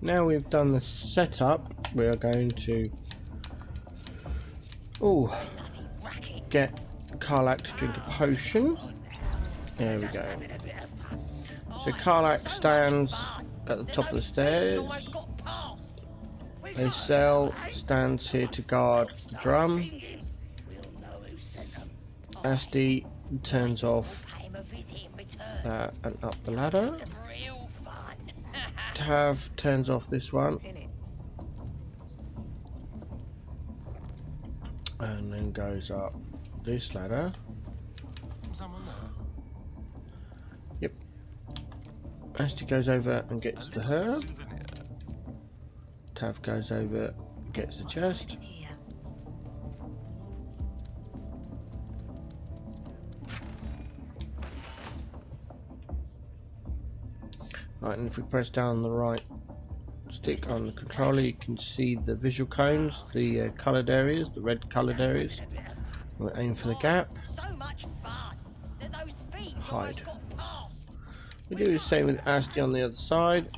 Now we've done the setup, we are going to get Karlak to drink a potion. There we go. So Karlak stands at the top of the stairs. Acel stands here to guard the drum. Asti turns off that and up the ladder. Tav turns off this one and then goes up this ladder. Yep. Asti goes over and gets the herb. Tav goes over and gets the chest. Right, and if we press down the right stick on the controller, you can see the visual cones, the coloured areas, the red coloured areas. We'll aim for the gap. Hide. We do the same with Asti on the other side.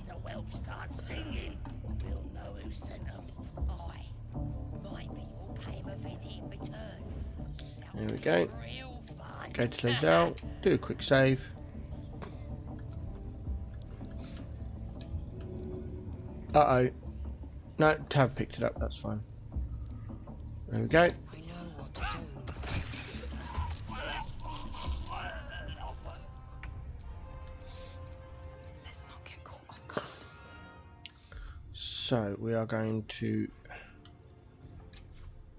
There we go. Go to Lazel, do a quick save. Uh-oh. No, Tav picked it up, that's fine. There we go. I know what to do. Let's not get caught off guard. So we are going to...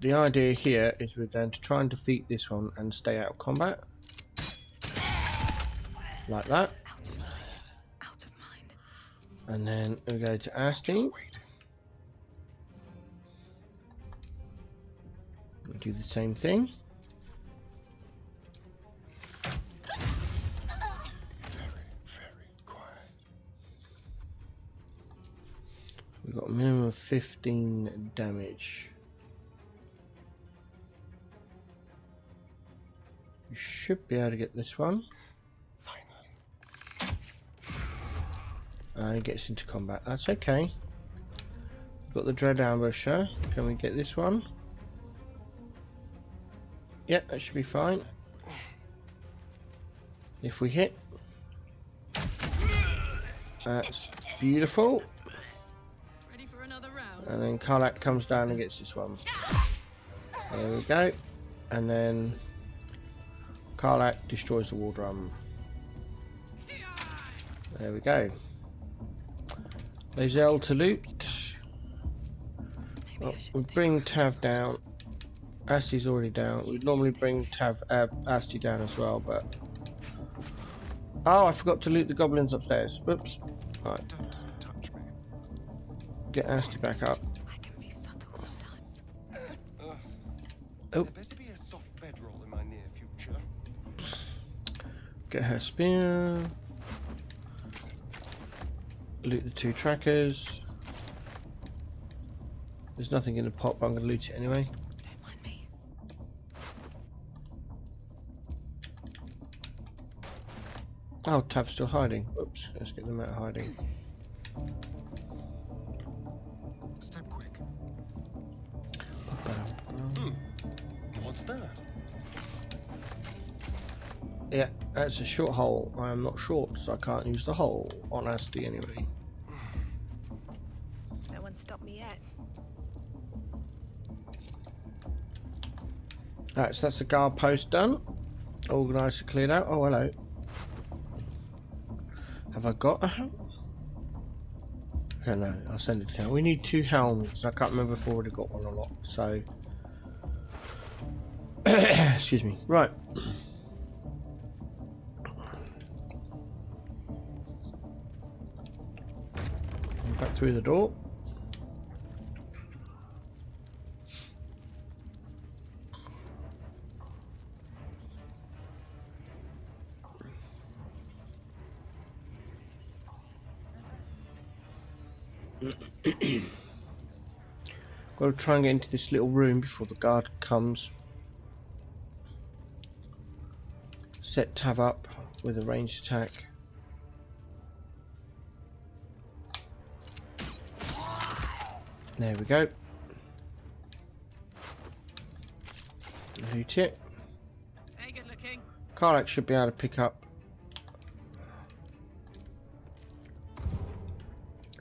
The idea here is we're going to try and defeat this one and stay out of combat. Like that. Out of sight, out of mind. And then we go to Asti. We do the same thing. Very quiet. We've got a minimum of 15 damage. You should be able to get this one. Finally. He gets into combat. That's okay. We've got the Dread Ambusher. Can we get this one? Yeah, that should be fine. If we hit. That's beautiful. Ready for another round? And then Karlak comes down and gets this one. There we go. And then Karlak destroys the war drum. There we go. Lazel to loot. Well, we bring Tav down. Asti's already down. We'd normally bring Asti down as well, but... Oh, I forgot to loot the goblins upstairs. Whoops. Right. Don't touch me. Get Asti back up. I can be subtle sometimes. Oh. There better be a soft bedroll in my near future. Get her spear. Loot the 2 trackers. There's nothing in the pot, but I'm going to loot it anyway. Don't mind me. Oh, Tav's still hiding. Oops, let's get them out of hiding. Step quick. What's that? Yeah, that's a short hole. I am not short, so I can't use the hole on Asti anyway. No one stopped me yet. Alright, so that's the guard post done. Organised and cleared out. Oh, hello. Have I got a helm? Okay, no, I'll send it to him. We need 2 helms. I can't remember if I already got one or not, so... Excuse me. Right. Back through the door. Got to try and get into this little room before the guard comes. Set Tav up with a ranged attack. There we go. Loot it. Hey, good looking. Karlak should be able to pick up.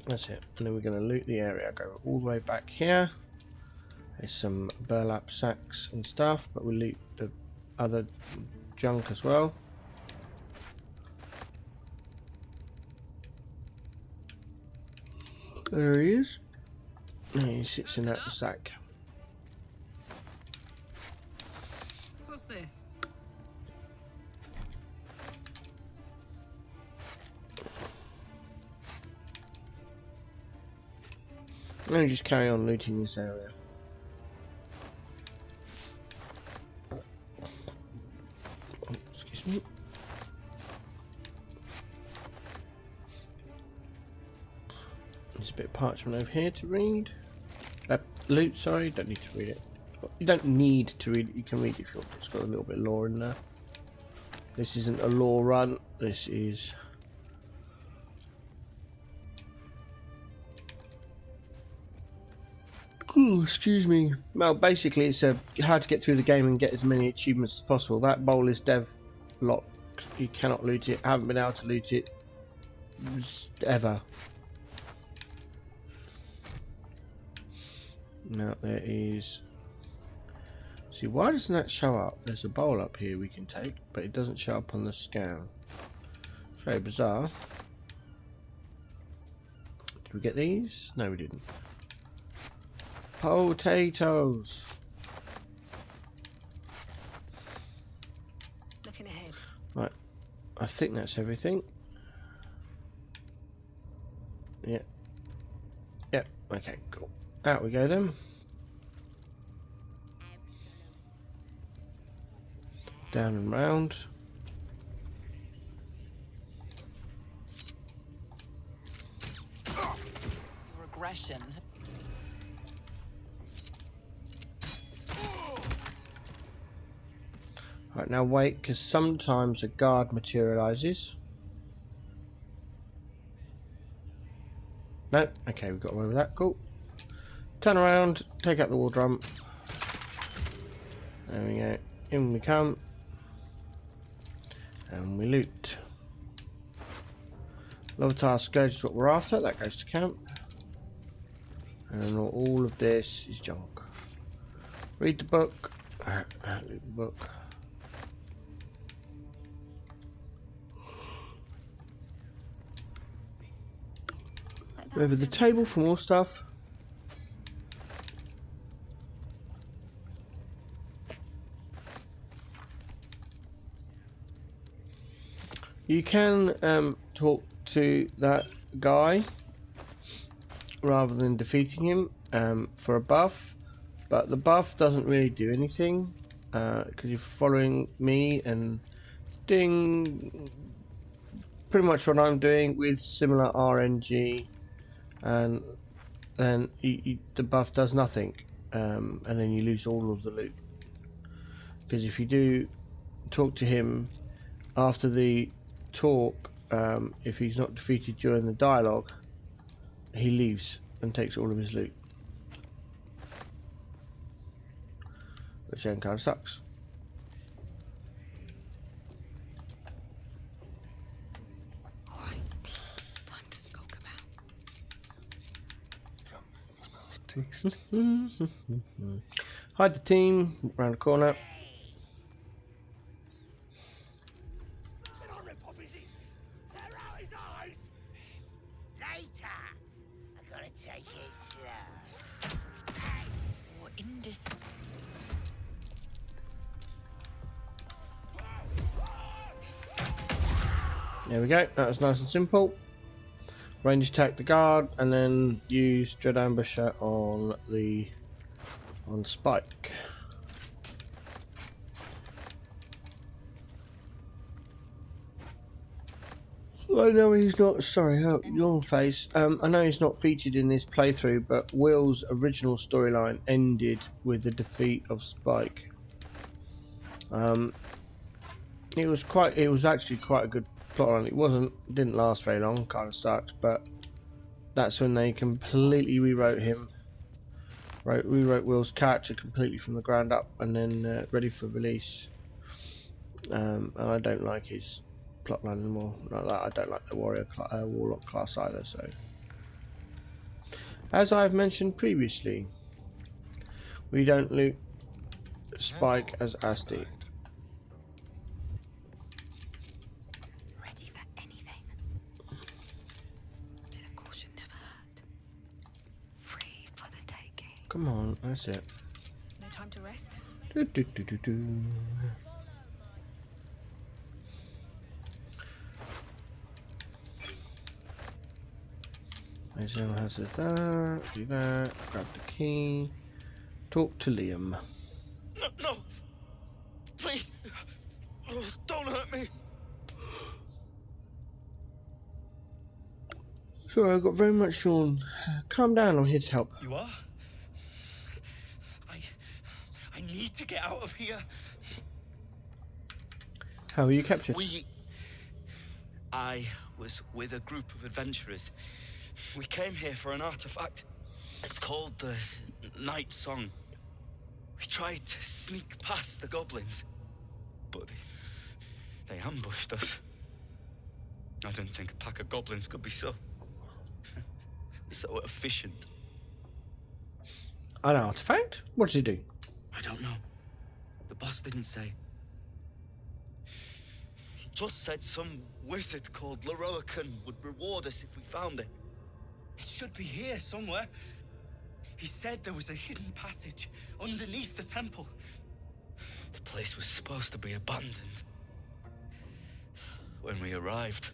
That's it. And then we're going to loot the area. Go all the way back here. There's some burlap sacks and stuff, but we'll loot the other junk as well. There he is. And he sits in that sack. What's this? Let me just carry on looting this area. Excuse me. There's a bit of parchment over here to read. Loot, sorry, don't need to read it. You don't need to read it, you can read it if you want. It's got a little bit of lore in there. This isn't a lore run, this is... Ooh, excuse me. Well, basically it's how to get through the game and get as many achievements as possible. That bowl is dev locked. You cannot loot it. I haven't been able to loot it ever. Now there is... See, why doesn't that show up? There's a bowl up here we can take, but it doesn't show up on the scan. It's very bizarre. Did we get these? No, we didn't. Potatoes. Looking ahead. Right, I think that's everything. Yeah. Yep. Okay. Cool. Out we go then. Down and round. Your aggression. Right, now wait, because sometimes a guard materializes. No, okay, we've got away with that. Cool. Turn around, take out the war drum. There we go. In we come. And we loot. Lovitar Scourge is what we're after. That goes to camp. And all of this is junk. Read the book. Loot the book. Over the table for more stuff. You can talk to that guy rather than defeating him for a buff, but the buff doesn't really do anything because you're following me and doing pretty much what I'm doing with similar RNG, and then the buff does nothing, and then you lose all of the loot. Because if you do talk to him after the talk, if he's not defeated during the dialogue, he leaves and takes all of his loot, which then kind of sucks. Alright, time to skulk about. Hide the team around the corner. There we go, that was nice and simple. Range attack the guard and then use Dread Ambusher on Spike. I know he's not, sorry, your face. I know he's not featured in this playthrough, but Will's original storyline ended with the defeat of Spike. It was actually quite a good plotline. It didn't last very long, kind of sucks, but that's when they completely rewrote him rewrote Will's character completely from the ground up and then ready for release. And I don't like his plotline anymore. Not that I don't like the warlock class either. So, as I've mentioned previously, we don't loot Spike as Asti. Ready for anything. Bit of caution never hurt. Free for the taking. Come on, that's it. No time to rest. Do, do, do, do, do. Hazel has that, do that, grab the key, talk to Liam. No, no! Please! Oh, don't hurt me! Sorry, I got very much Sean. Calm down, I'm here to help. You are? I need to get out of here. How were you captured? I was with a group of adventurers. We came here for an artifact. It's called the Night Song. We tried to sneak past the goblins, but they ambushed us. I didn't think a pack of goblins could be so efficient. An artifact? What does he do? I don't know. The boss didn't say. He just said some wizard called Leroican would reward us if we found it. It should be here somewhere. He said there was a hidden passage underneath the temple. The place was supposed to be abandoned. When we arrived.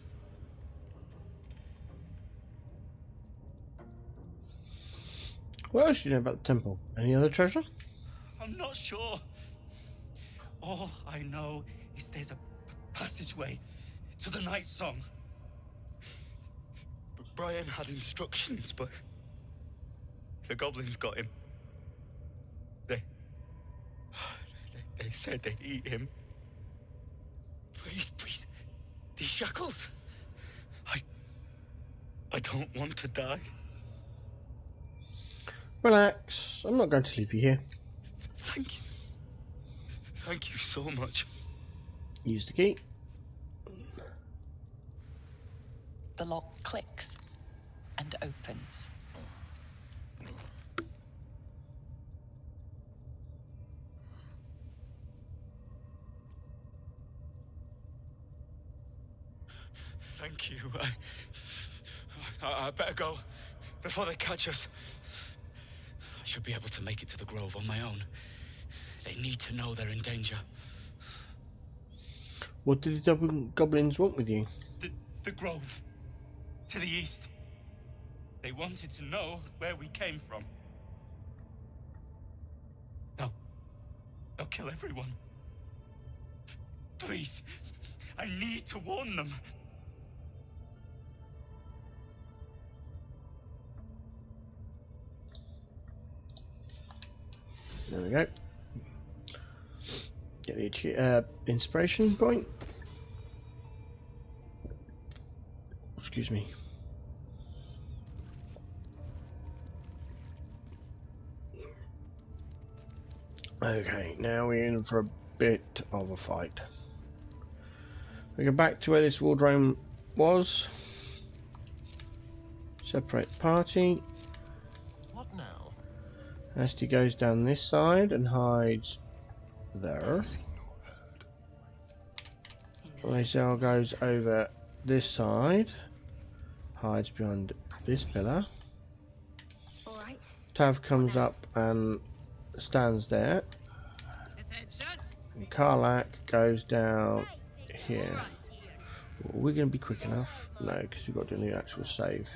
What else do you know about the temple? Any other treasure? I'm not sure. All I know is there's a passageway to the Night Song. Brian had instructions, but the goblins got him. They said they'd eat him. Please, these shackles. I don't want to die. Relax, I'm not going to leave you here. Thank you. Thank you so much. Use the key. The lock clicks and opens. Thank you. I better go before they catch us. I should be able to make it to the Grove on my own. They need to know they're in danger. What did the goblins want with you? The Grove. To the east. They wanted to know where we came from. They'll kill everyone. Please, I need to warn them. There we go. Get the inspiration point. Excuse me. Okay, now we're in for a bit of a fight. We go back to where this wardrobe was. Separate the party. What now? Asti goes down this side and hides there. Lazel goes over this side, hides behind this pillar. Alright. Tav comes up and stands there. Attention. And Karlak goes down here. Right. Well, we're going to be quick enough? No, because we've got to do the actual save.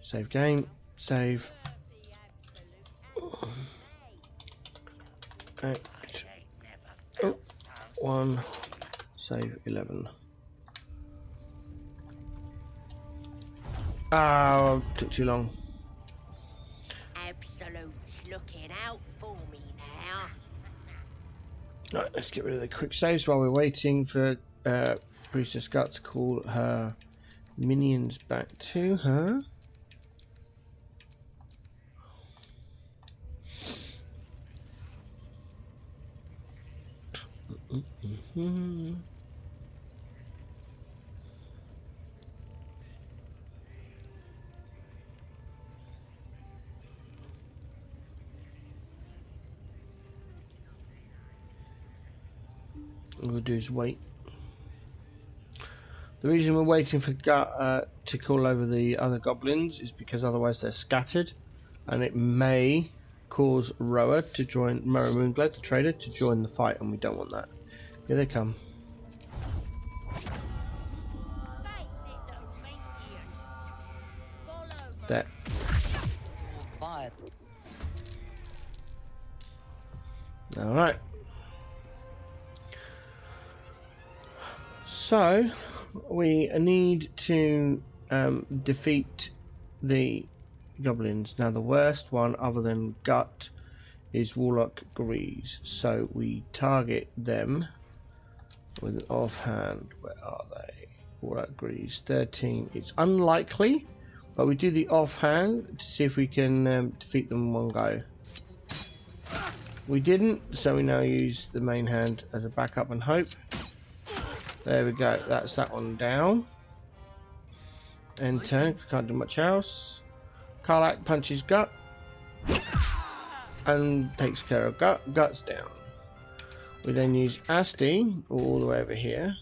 Save game. Save. Act. Oh, 1. Save 11. Oh, took too long. Absolute's looking out for me now. Right, let's get rid of the quick saves while we're waiting for Priestess Gut to call her minions back to her. All we'll do is wait. The reason we're waiting for Gut to call over the other goblins is because otherwise they're scattered, and it may cause Roa to join Murray Moonglow, the trader, to join the fight, and we don't want that. Here they come. There. Fired. All right. So we need to defeat the goblins. Now the worst one other than Gut is Warlock Grease, so we target them with an offhand. Where are they? Warlock Grease 13. It's unlikely, but we do the offhand to see if we can defeat them in one go. We didn't, so we now use the main hand as a backup and hope. There we go, that's that one down. And turn, can't do much else. Karlach punches Gut and takes care of Gut. Gut's down. We then use Asti all the way over here.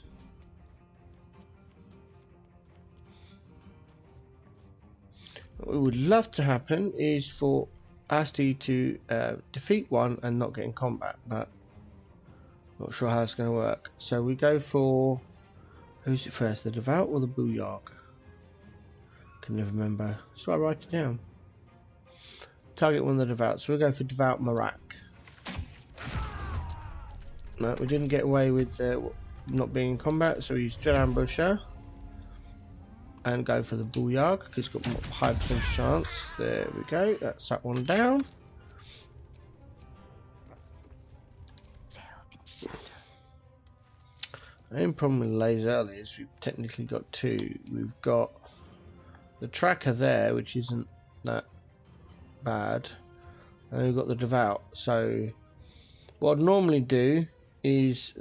What we would love to happen is for Asti to defeat one and not get in combat, but not sure how it's going to work. So we go for, who's it first, the Devout or the Booyarg? Can never remember, so I write it down. Target one of the Devout, so we'll go for Devout Marak. No, we didn't get away with not being in combat, so we use Dread Ambusher and go for the Booyarg because it's got a high percentage chance. There we go, that's that one down. The only problem with Lays early is we've technically got two. We've got the Tracker there, which isn't that bad, and then we've got the Devout. So what I'd normally do is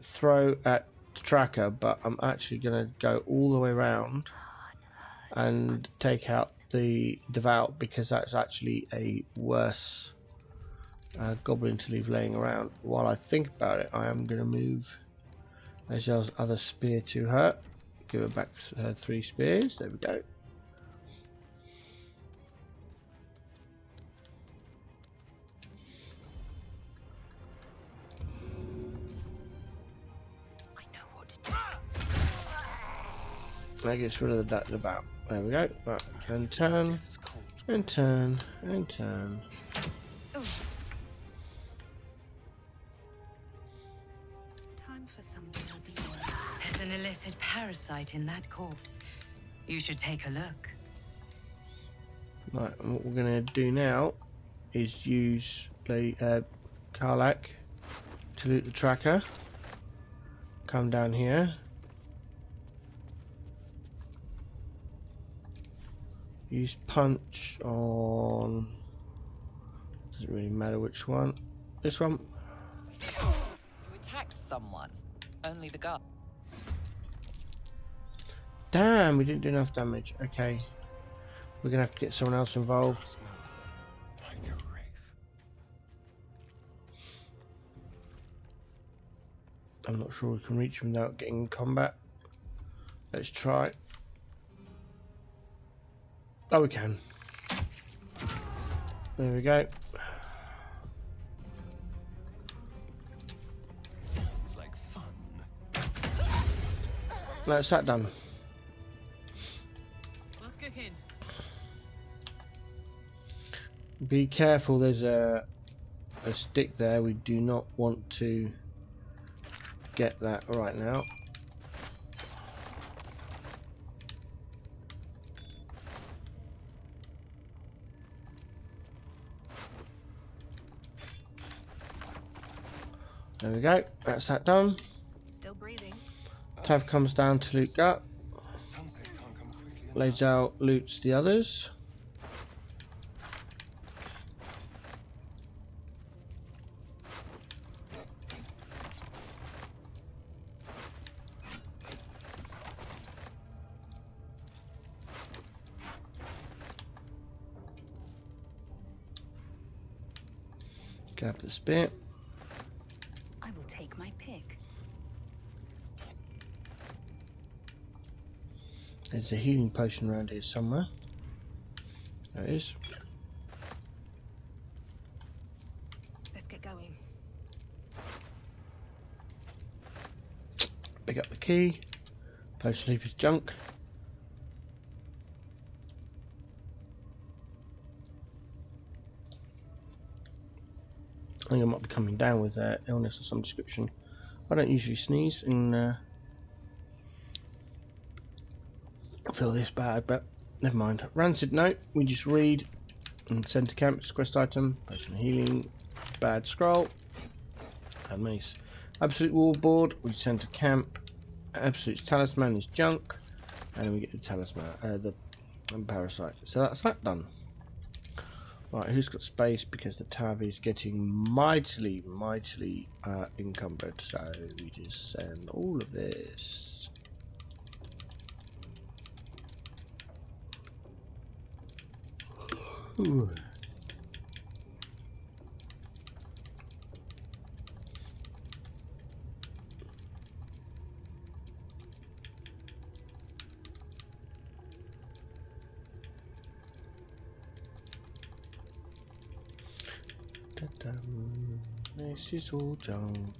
throw at the Tracker, but I'm actually going to go all the way around and take out the Devout because that's actually a worse goblin to leave laying around. While I think about it, I am going to move Lae'zel's other spear to her. Give her back her 3 spears. There we go. I know what to do. That gets rid of the Devout. There we go. Right. And turn. And turn. And turn. Time for some building. There's an illithid parasite in that corpse. You should take a look. Right, and what we're going to do now is use the Karlach to loot the Tracker. Come down here. Use punch on, doesn't really matter which one. This one. You attacked someone. Only the Gut. Damn, we didn't do enough damage. Okay. We're gonna have to get someone else involved. Like a wraith. I'm not sure we can reach him without getting in combat. Let's try. Oh, we can. There we go. Sounds like fun. That's that done. What's cooking? Be careful, there's a stick there. We do not want to get that right now. There we go, that's that done. Still breathing. Tav comes down to loot Gut. Sunset can't come quickly enough. Lae'zel loots the others. Grab the spear. I will take my pick. There's a healing potion around here somewhere. There it is. Let's get going. Pick up the key. Potion leaf is junk. I think I might be coming down with illness of some description. I don't usually sneeze and I feel this bad, but never mind. Rancid note, we just read and send to camp. It's a quest item. Potion healing. Bad scroll. And mace. Absolute wallboard, we send to camp. Absolute talisman is junk. And then we get the talisman, the parasite. So that's that done. Right, who's got space? Because the Tav is getting mightily encumbered. So we just send all of this. Ooh. This is all junk.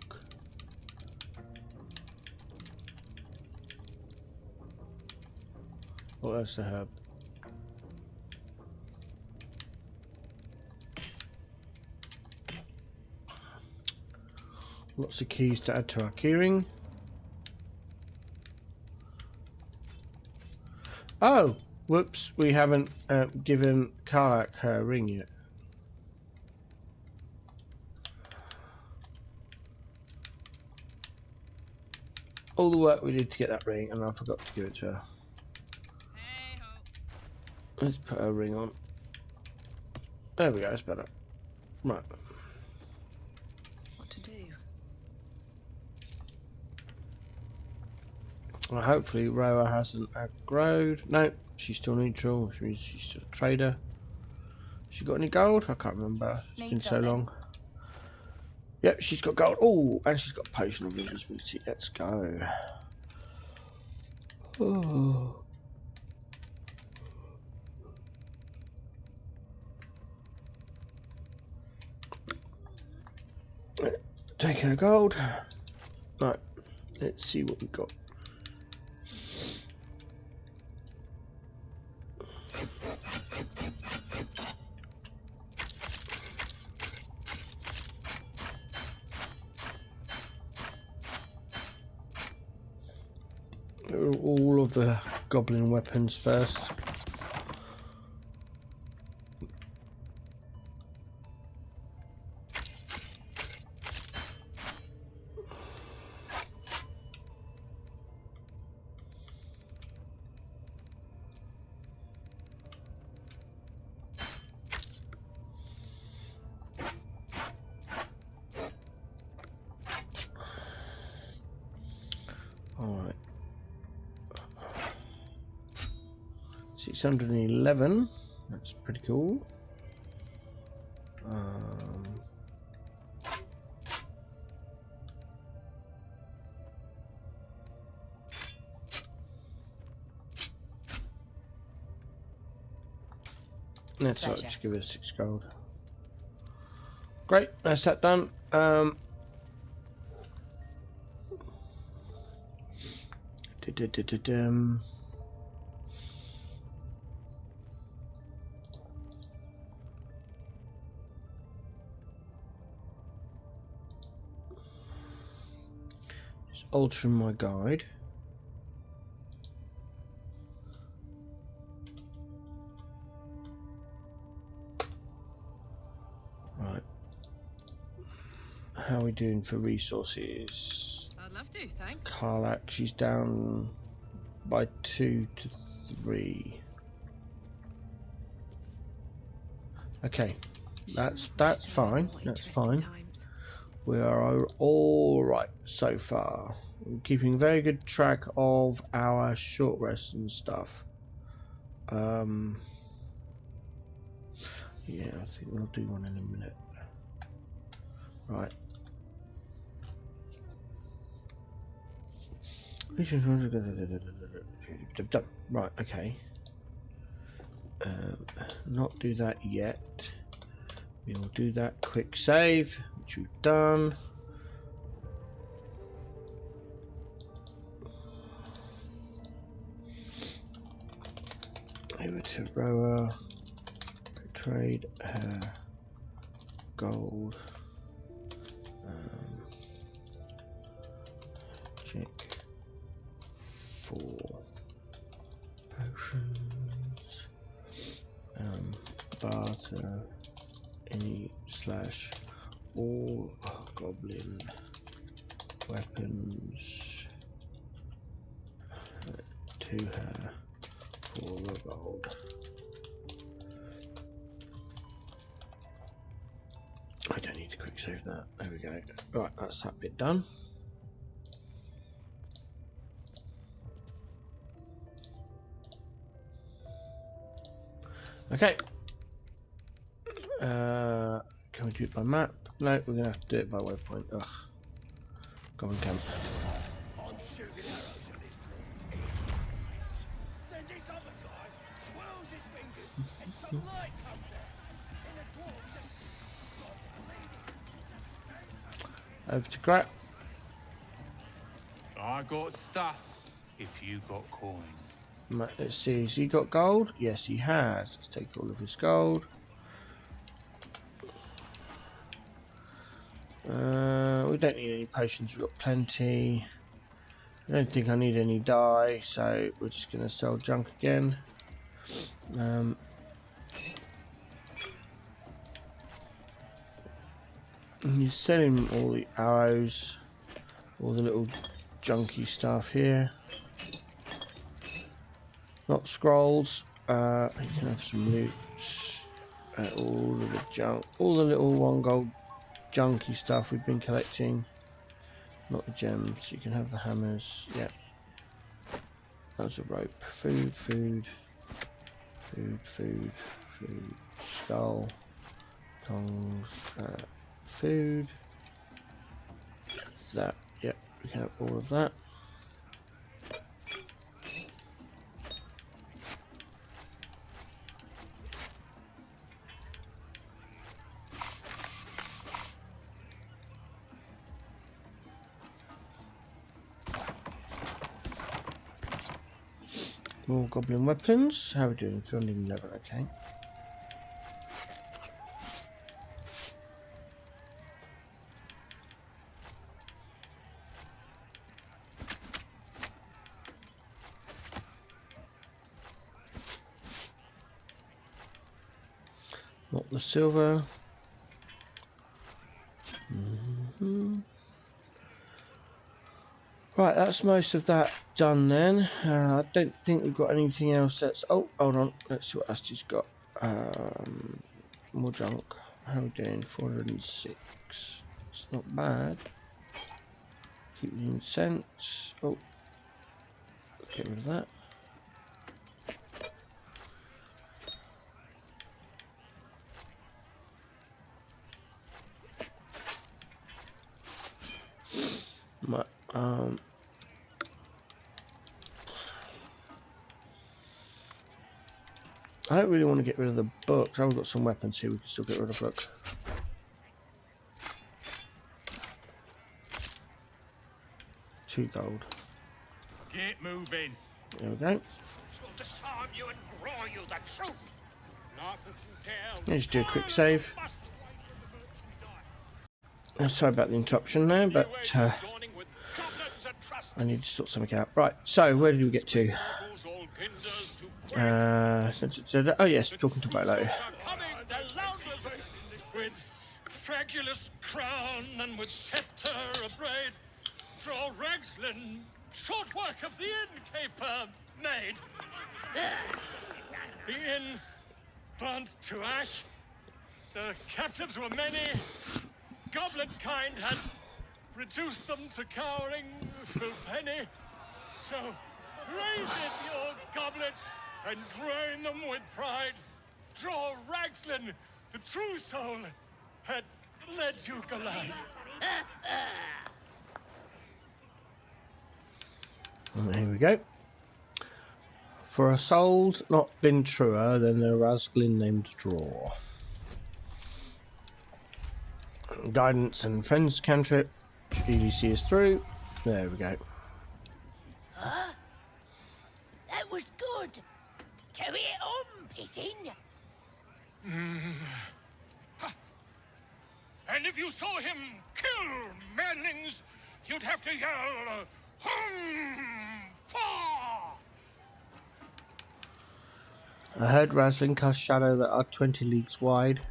What else I have? Lots of keys to add to our keyring. Oh, whoops! We haven't given Karlak her ring yet. All the work we did to get that ring, and I forgot to give it to her. Let's put her ring on. There we go, it's better. Right. What to do? Well, hopefully Roa hasn't aggroed. No, she's still neutral, which means she's still a trader. She got any gold? I can't remember. It's been so long. Yep, she's got gold. Oh, and she's got potion of invisibility. Let's go. Oh. Take her gold. Right, let's see what we've got. All of the goblin weapons first. Alright. 611. That's pretty cool. Let's just give it 6 gold. Great, that's that done. Just altering my guide. Right. How are we doing for resources? I'd love to, thanks. Karlak, she's down by 2 to 3. Okay, that's fine. That's fine. We are all right so far. We're keeping very good track of our short rests and stuff. Yeah, I think we'll do one in a minute. Right. Right, okay. Not do that yet. We will do that quick save, which we've done. Over to Roa. Trade her gold. Check for potions. Barter any / all goblin weapons to her for the gold. I don't need to quick save that. There we go. Right, that's that bit done. Okay. Can we do it by map? No, we're gonna have to do it by waypoint. Ugh. Goblin camp. I'm shooting arrows at this dwarf. It's great. Then this other guy swirls his fingers and some light comes out. And the dwarf just stops bleeding. Over to Grat. I got stuff if you got coin. Let's see, has he got gold? Yes, he has. Let's take all of his gold. We don't need any potions, we've got plenty. I don't think I need any dye, so we're just going to sell junk again. He's selling all the arrows, all the little junky stuff here. Not scrolls. You can have some loot. All of the junk, all the little 1 gold junky stuff we've been collecting. Not the gems. You can have the hammers. Yeah. That's a rope. Food, food, food, food, food. Skull, tongs, food. That. Yep. We can have all of that. More goblin weapons. How are we doing? 211, okay. Not the silver. Right, that's most of that done then. I don't think we've got anything else that's... Oh, hold on. Let's see what Asti's got. More junk. How are we doing? 406. It's not bad. Keep the incense. Oh. Get rid of that. Right, I don't really want to get rid of the books. I've got some weapons here. We can still get rid of books. $2 gold. Get moving. There we go. Disarm you and grow you the truth. Let's do a quick save. Sorry about the interruption there, but I need to sort something out. Right, so where did we get to? Oh yes, talking to Volo. With fragulous crown and with scepter abraid, draw Ragslin, short work of the innkeeper made. The inn burnt to ash. The captives were many. Goblin kind had reduced them to cowering filthy. So raise it, your goblets, and drain them with pride. Draw Ragslin, the true soul, had let you collide. And here we go. For a soul's not been truer than a rascalin named Draw. Guidance and friends cantrip. Should easily see us through. There we go. Huh? That was good. Carry it on, Pigeon. And if you saw him kill manlings, you'd have to yell, "Far!" I heard Raslin cast shadow that are 20 leagues wide.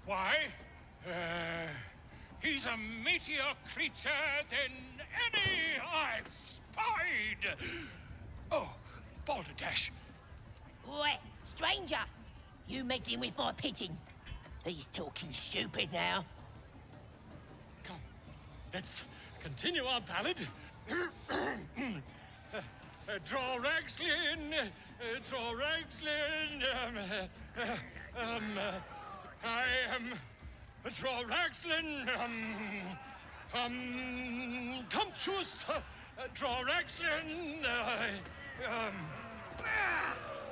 Why? He's a meatier creature than any I've spied. Oh, Balderdash. Oi, stranger. You meddling with my pigeon. He's talking stupid now. Come, let's continue our ballad. Draw Ragslin, draw Ragslin. I am draw Ragslin. Tumptuous. Draw Ragslin.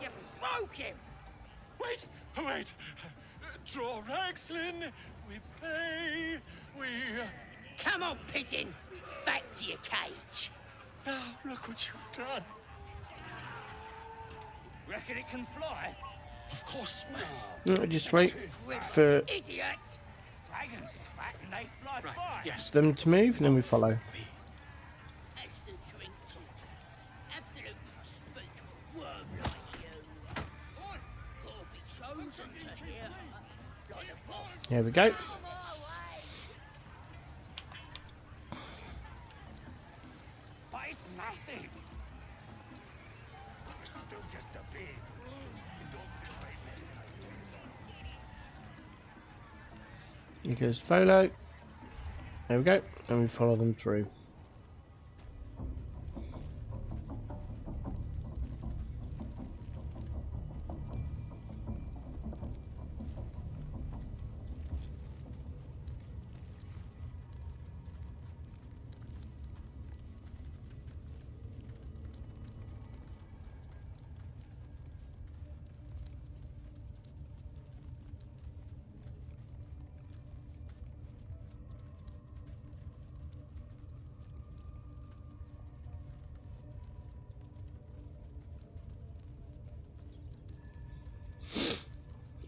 You broke him. Wait, wait. Draw Ragslin. We play. We. Come on, Pigeon. Back to your cage. Now look what you've done. Reckon it can fly? Of course. Just wait for Idiots. Dragons is fat and they fly Right. far. Yes. them to move and then we follow. That's the drink talking. Absolutely spiritual worm like you. Gotta be chosen to hear. Like a boss. Here we go. Come our way. But it's massive. It's still just a big. It don't feel very massive. Here goes Volo. There we go. And we follow them through.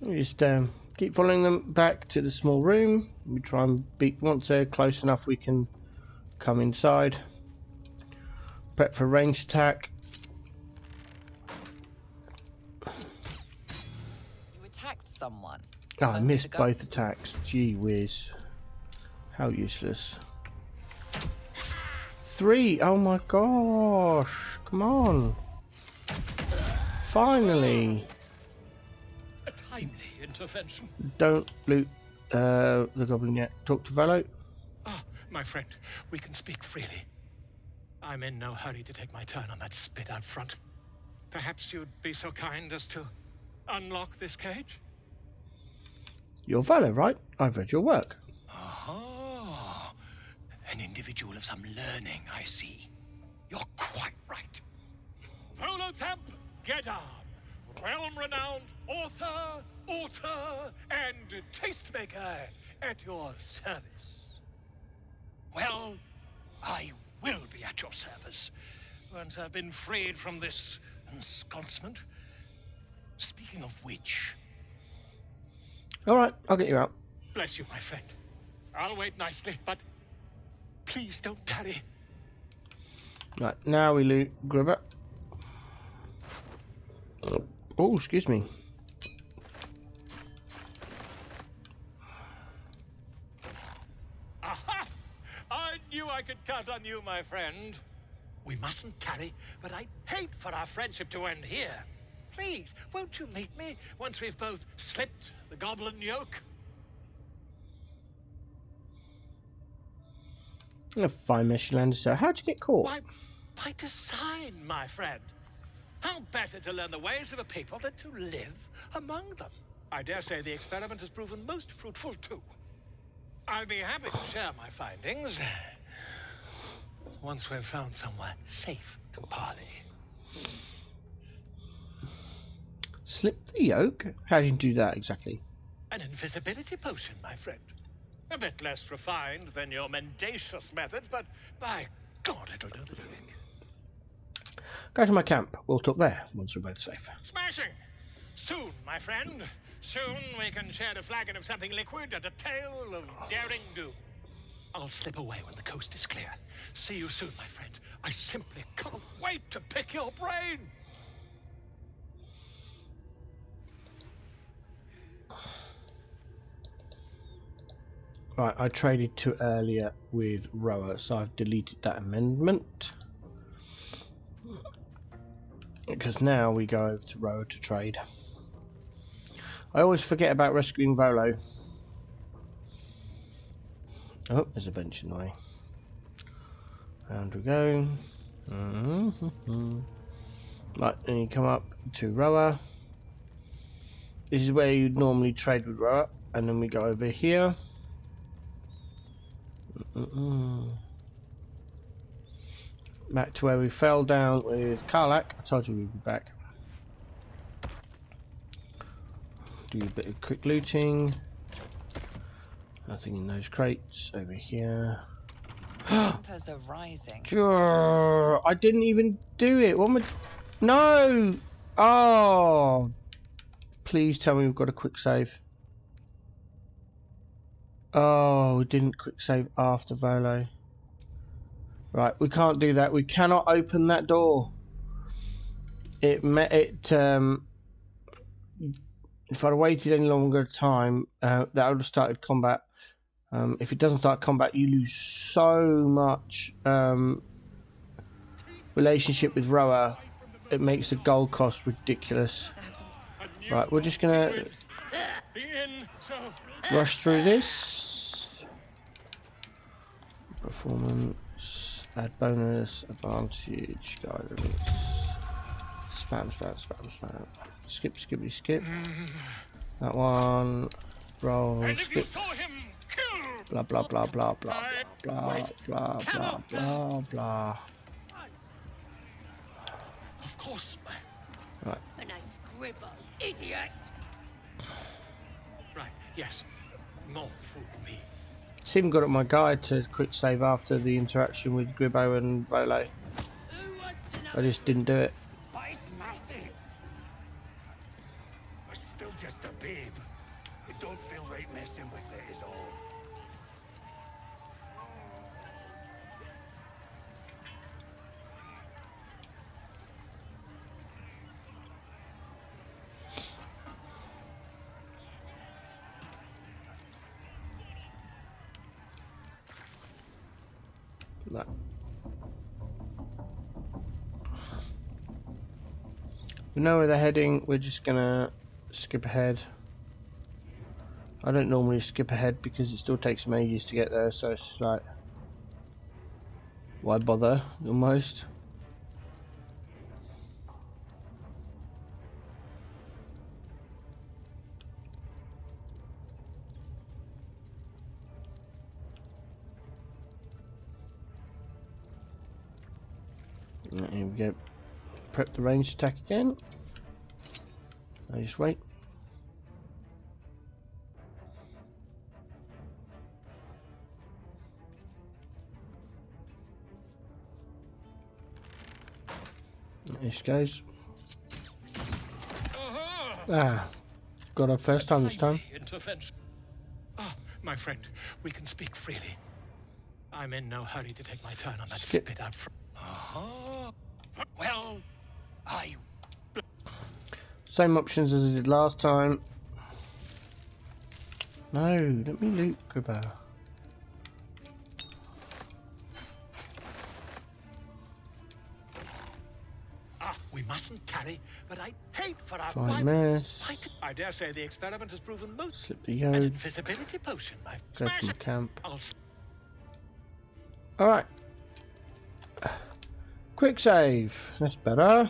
We just keep following them back to the small room. We try and beat once they're close enough we can come inside. Prep for ranged attack. You attacked someone. Oh, I Only missed the gun- both attacks. Gee whiz. How useless. 3! Oh my gosh! Come on! Finally! A timely intervention. Don't loot the goblin yet. Talk to Volo. Ah, my friend, we can speak freely. I'm in no hurry to take my turn on that spit out front. Perhaps you'd be so kind as to unlock this cage? You're Volo, right? I've read your work. Oh, an individual of some learning, I see. You're quite right. Volothamp Gedar, realm-renowned author, auteur, and tastemaker at your service. Well, I will be at your service once I've been freed from this ensconcement. Speaking of which, Alright, I'll get you out. bless you, my friend. I'll wait nicely, but please don't tarry. Right, now we loot Grubber. Oh, excuse me. Aha! I knew I could count on you, my friend. We mustn't tarry, but I'd hate for our friendship to end here. Please, won't you meet me once we've both slipped the goblin yoke? A fine mess you landed, sir. How'd you get caught? Why, by design, my friend. How better to learn the ways of a people than to live among them? I dare say the experiment has proven most fruitful, too. I'll be happy to share my findings once we've found somewhere safe to parley. Slip the yoke? How do you do that exactly? An invisibility potion, my friend. A bit less refined than your mendacious methods, but by God, it'll do the trick. Go to my camp. We'll talk there once we're both safe. Smashing! Soon, my friend. Soon we can share a flagon of something liquid and a tale of daring do. I'll slip away when the coast is clear. See you soon, my friend. I simply can't wait to pick your brain! Right, I traded too earlier with Roa, so I've deleted that amendment. Because now we go over to Roa to trade. I always forget about rescuing Volo. Oh, there's a bench in the way. Round we go. Right, then you come up to Roa. This is where you'd normally trade with Roa, and then we go over here. Back to where we fell down with Karlak. I told you we'd be back. Do a bit of quick looting. Nothing in those crates. Over here. Tempers are rising. Sure, I didn't even do it. What am I... No! Oh! Please tell me we've got a quick save. Oh, we didn't quick save after Volo. Right, we can't do that. We cannot open that door. If I'd waited any longer time, that would have started combat. If it doesn't start combat, you lose so much relationship with Roa. It makes the gold cost ridiculous. Right, we're just gonna rush through this. Performance, add bonus, advantage, guidance. Spam. Skip. That one. Roll. And if Skip. you saw him kill, Blah. of course. Right. My name's Gribbo, idiot. Right, yes. More fool me. It's even got up my guide to quick save after the interaction with Gribbo and Volo. Who wants to know? I just didn't do it. But it's massive. I'm still just a babe. It don't feel right messing with it is all. That. We know where they're heading. We're just gonna skip ahead. I don't normally skip ahead because it still takes some ages to get there, so it's like, why bother? Almost. Here we go. Prep the ranged attack again. I just wait. There she goes. Ah, got her first time this time. Intervention. Ah, my friend, we can speak freely. I'm in no hurry to take my turn on that Skip. spit out. Well, I. Same options as I did last time. No, let me loot Gribbo. We mustn't tarry, but I hate for our Try and miss. I dare say the experiment has proven most. Slip the An yoke. invisibility potion, my Go smash to the it. camp. I'll Alright. Quick save. That's better.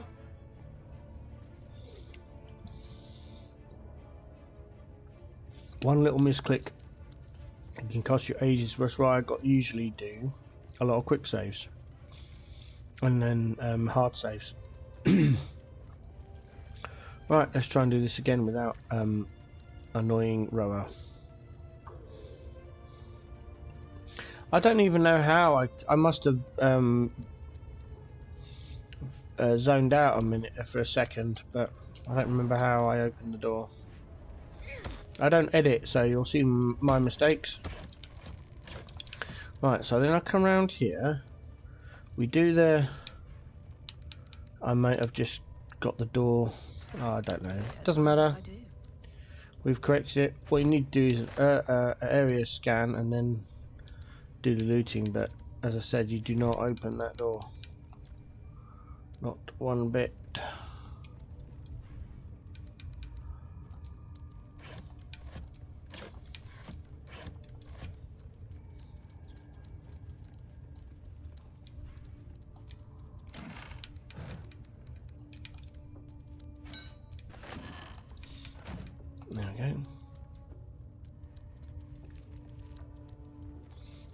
One little misclick, it can cost you ages. That's why I usually do a lot of quick saves and then hard saves. Right, let's try and do this again without annoying Roa. I don't even know how. I must have zoned out a minute for a second, but I don't remember how I opened the door. I don't edit, so you'll see my mistakes. Right, so then I come around here. We do the... I might have just got the door. Oh, I don't know. Doesn't matter. We've corrected it. What you need to do is an area scan and then do the looting, but as I said, you do not open that door. Not one bit. There we go.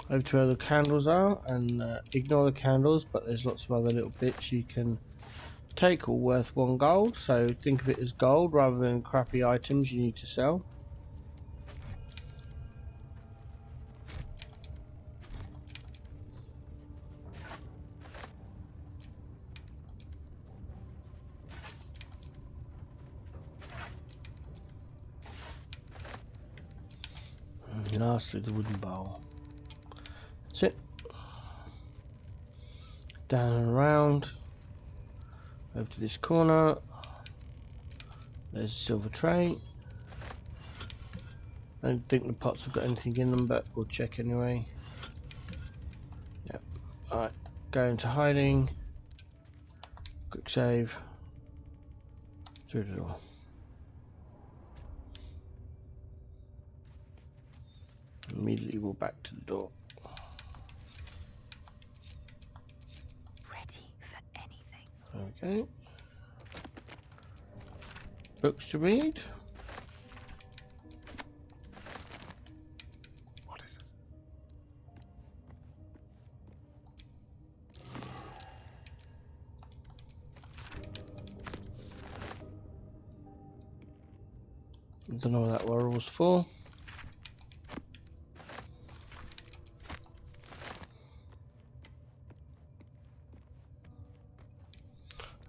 Over to where the candles are, and ignore the candles, but there's lots of other little bits you can take, all worth 1 gold, so think of it as gold rather than crappy items you need to sell. And lastly, the wooden bowl. That's it. Down and around. Over to this corner. There's a silver tray. I don't think the pots have got anything in them, but we'll check anyway. Yep. Alright, go into hiding. Quick save. Through the door. Immediately walk back to the door. Ready for anything. Okay. Books to read. What is it? Don't know what that wire was for.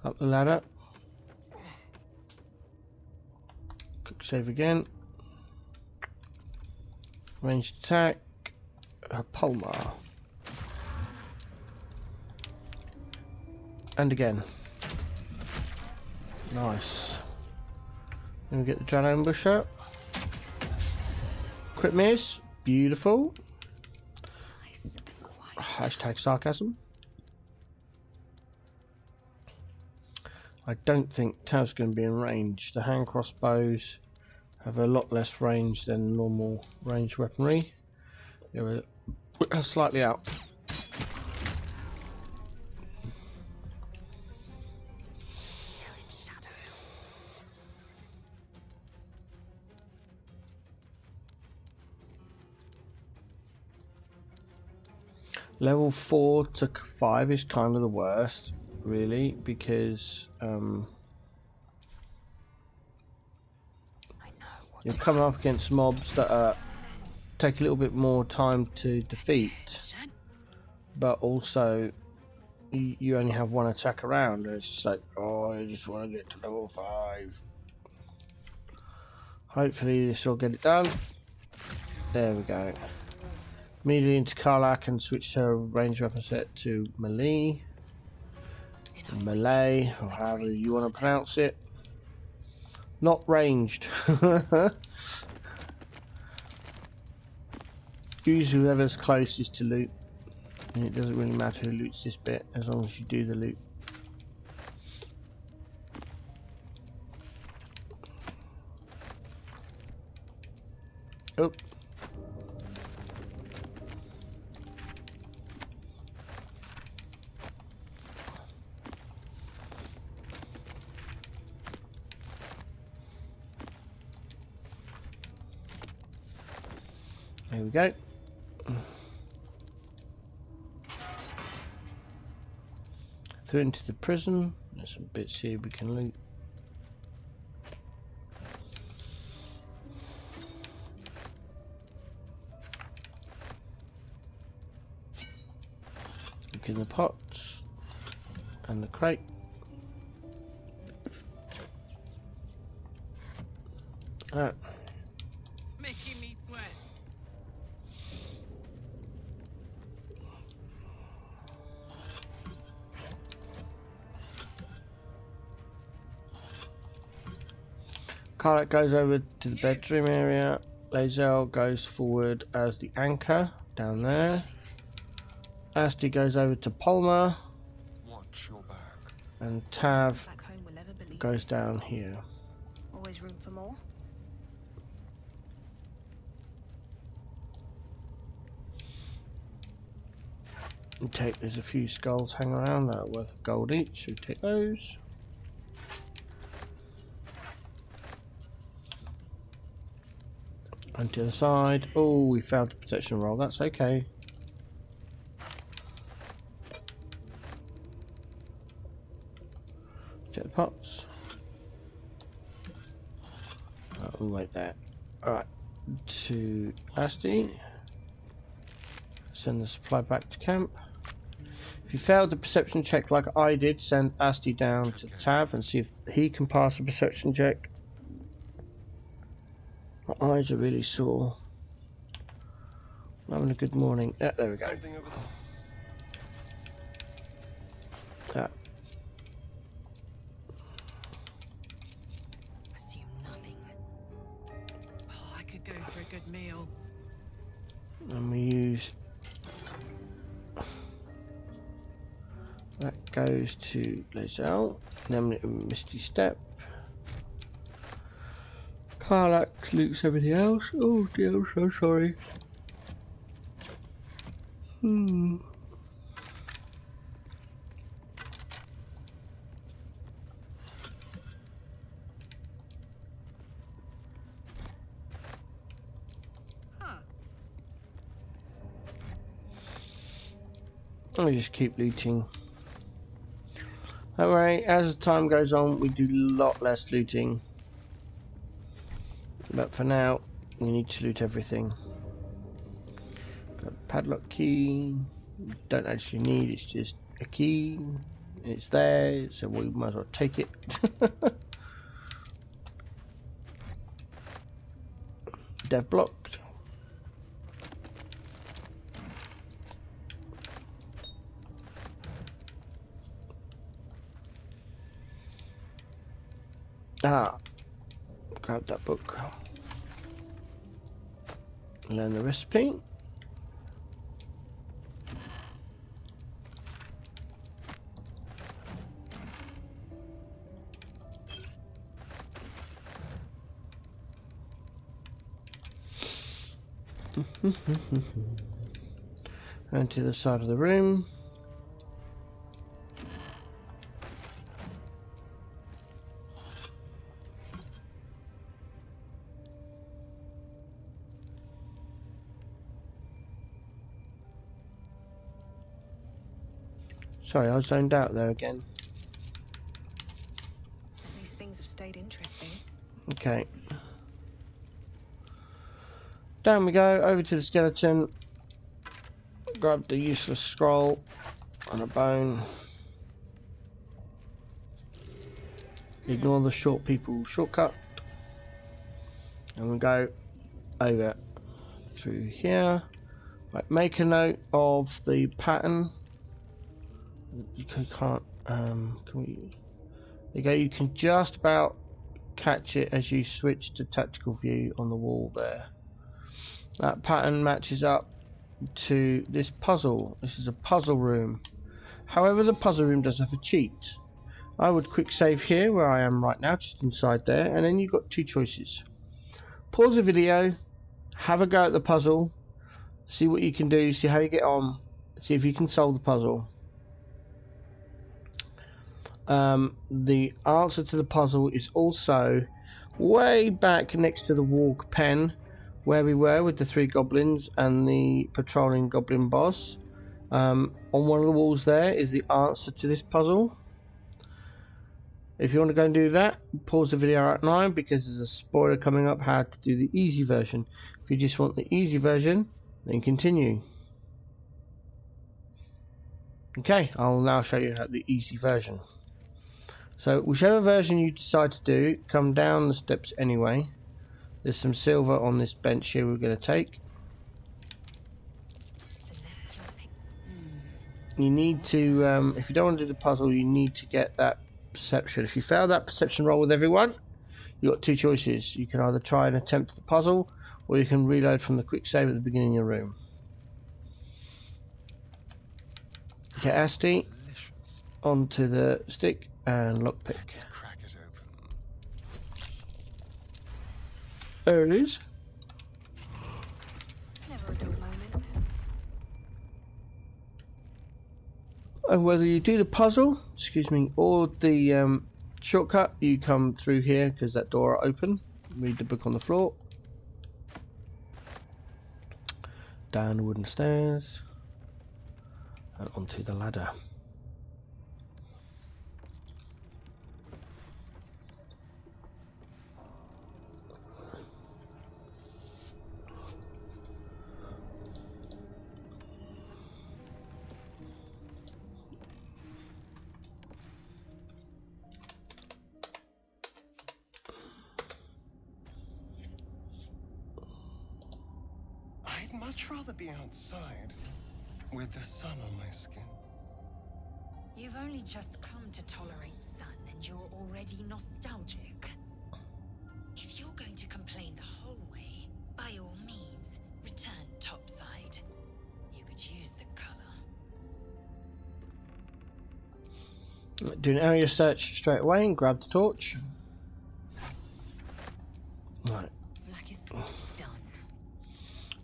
Up the ladder. Quick save again. Ranged attack. Palmar. And again. Nice. Then we get the Dran ambush up. Crit miss. Beautiful. Nice and quiet. Hashtag sarcasm. I don't think Tav's going to be in range. The hand crossbows have a lot less range than normal range weaponry. They're slightly out. Still in shadow. Level 4 to 5 is kind of the worst, really, because you're coming up against mobs that take a little bit more time to defeat, but also you only have 1 attack around, and it's just like, oh, I just want to get to level 5. Hopefully this will get it done. There we go. Immediately into Karlak and switch her range weapon set to melee. Melee, or however you want to pronounce it. Not ranged. Use whoever's closest to loot. And it doesn't really matter who loots this bit, as long as you do the loot. Oh. Here we go. Through into the prison. There's some bits here we can loot. Look in the pots and the crate. Alright. Making me sweat. Carlet goes over to the bedroom area. Lae'zel goes forward as the anchor down there. Asti goes over to Palmer. Watch your back. And Tav Back home will ever believe goes it. down here. Always room for more. We take, there's a few skulls hanging around that are worth gold each, so we take those. And to the side. Oh, we failed the protection roll, that's okay. Check the pots. Oh, wait there. Alright, to Asti. Send the supply back to camp. If you failed the perception check like I did, send Asti down to Tav and see if he can pass a perception check. My eyes are really sore. I'm having a good morning. Yeah, there we go. That. Assume nothing. Oh, I could go for a good meal. And we use that goes to Lae'zel, then Misty Step. Karlach loots everything else. Oh dear, I'm so sorry. We just keep looting. Don't worry, as time goes on, we do a lot less looting. But for now, we need to loot everything. Got a padlock key. Don't actually need, it's just a key. It's there, so we might as well take it. Dev blocked. Ah, grab that book. Learn the recipe. And to the side of the room. Sorry, I was zoned out there again. These things have stayed interesting. Okay. Down we go, over to the skeleton. Grab the useless scroll and a bone. Ignore the short people shortcut. And we go over through here. Right, make a note of the pattern. You can't, can we, there you go, you can just about catch it as you switch to tactical view on the wall there. That pattern matches up to this puzzle. This is a puzzle room. However, the puzzle room does have a cheat. I would quick save here where I am right now, just inside there, and then you've got two choices. Pause the video, have a go at the puzzle, see what you can do, see how you get on, see if you can solve the puzzle. The answer to the puzzle is also way back next to the walk pen where we were with the 3 goblins and the patrolling goblin boss. On one of the walls there is the answer to this puzzle. If you want to go and do that, pause the video right now because there's a spoiler coming up how to do the easy version. If you just want the easy version, then continue. Okay, I'll now show you how the easy version. So whichever version you decide to do, come down the steps anyway. There's some silver on this bench here we're going to take. You need to, if you don't want to do the puzzle, you need to get that perception. If you fail that perception roll with everyone, you've got 2 choices. You can either try and attempt the puzzle, or you can reload from the quick save at the beginning of your room. Get Asti onto the stick and lockpick. Let's crack it open. There it is. Never a dull moment. And whether you do the puzzle, excuse me, or the shortcut, you come through here because that door are open. Read the book on the floor. Down the wooden stairs. And onto the ladder. I'd much rather be outside with the sun on my skin. You've only just come to tolerate sun and you're already nostalgic. If you're going to complain the whole way, by all means, return topside. You could use the color. Do an area search straight away and grab the torch. Right.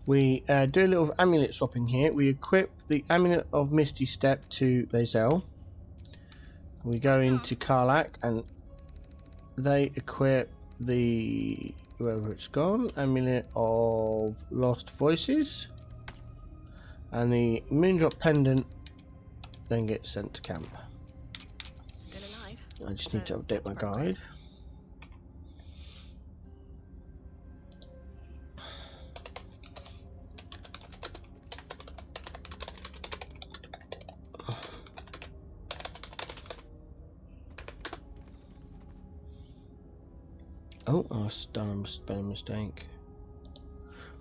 We do a little amulet swapping here. We equip the amulet of Misty Step to Lae'zel. We go into Karlach and they equip the, wherever it's gone, amulet of Lost Voices. And the Moondrop Pendant then gets sent to camp. Still alive. I just need to update my guide. Oh, I've done a spelling mistake.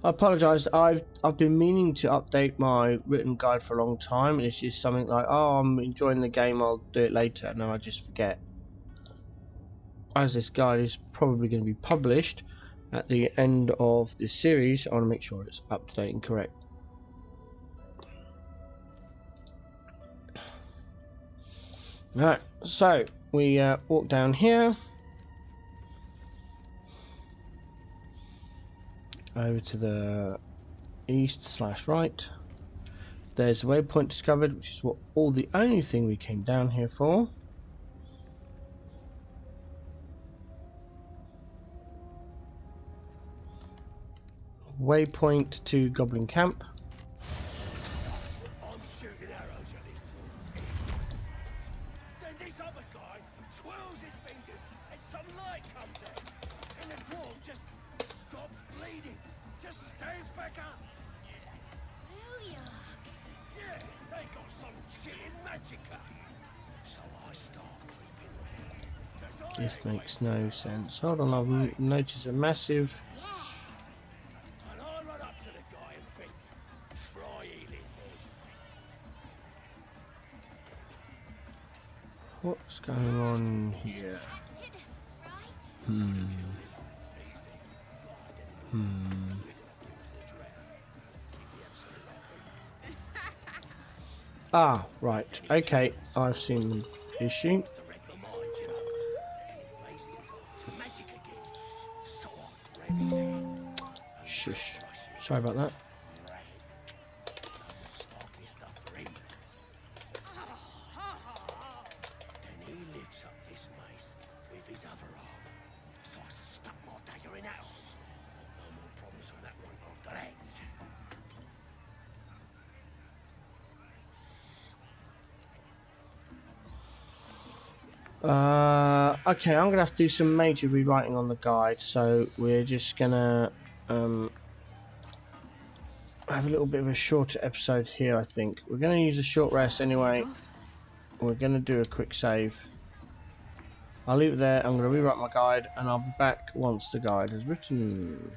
I apologise. I've been meaning to update my written guide for a long time, and it's just something like, oh, I'm enjoying the game, I'll do it later, and then I just forget. As this guide is probably going to be published at the end of this series, I want to make sure it's up to date and correct. Right, so we walk down here. Over to the east/right. There's a waypoint discovered, which is what the only thing we came down here for. Waypoint to Goblin Camp. I'm shooting arrows at this poor. Then this other guy twirls his fingers and some light comes out. And the dwarf just stops bleeding. Just stands back up. Yeah, they got some shit in magicka. So I start creeping round. This makes no sense. Hold on, I've noticed a massive. And I run up to the guy and think, try healing this. What's going on here? Ah, right. Okay, I've seen the issue. Shush. Sorry about that. Then he lifts up this mace with his other arm. So I stuck my dagger in that arm. No more problems on that one. Okay, I'm gonna have to do some major rewriting on the guide, so we're just gonna have a little bit of a shorter episode here. I think we're gonna use a short rest anyway. We're gonna do a quick save. I'll leave it there. I'm gonna rewrite my guide, and I'll be back once the guide is written.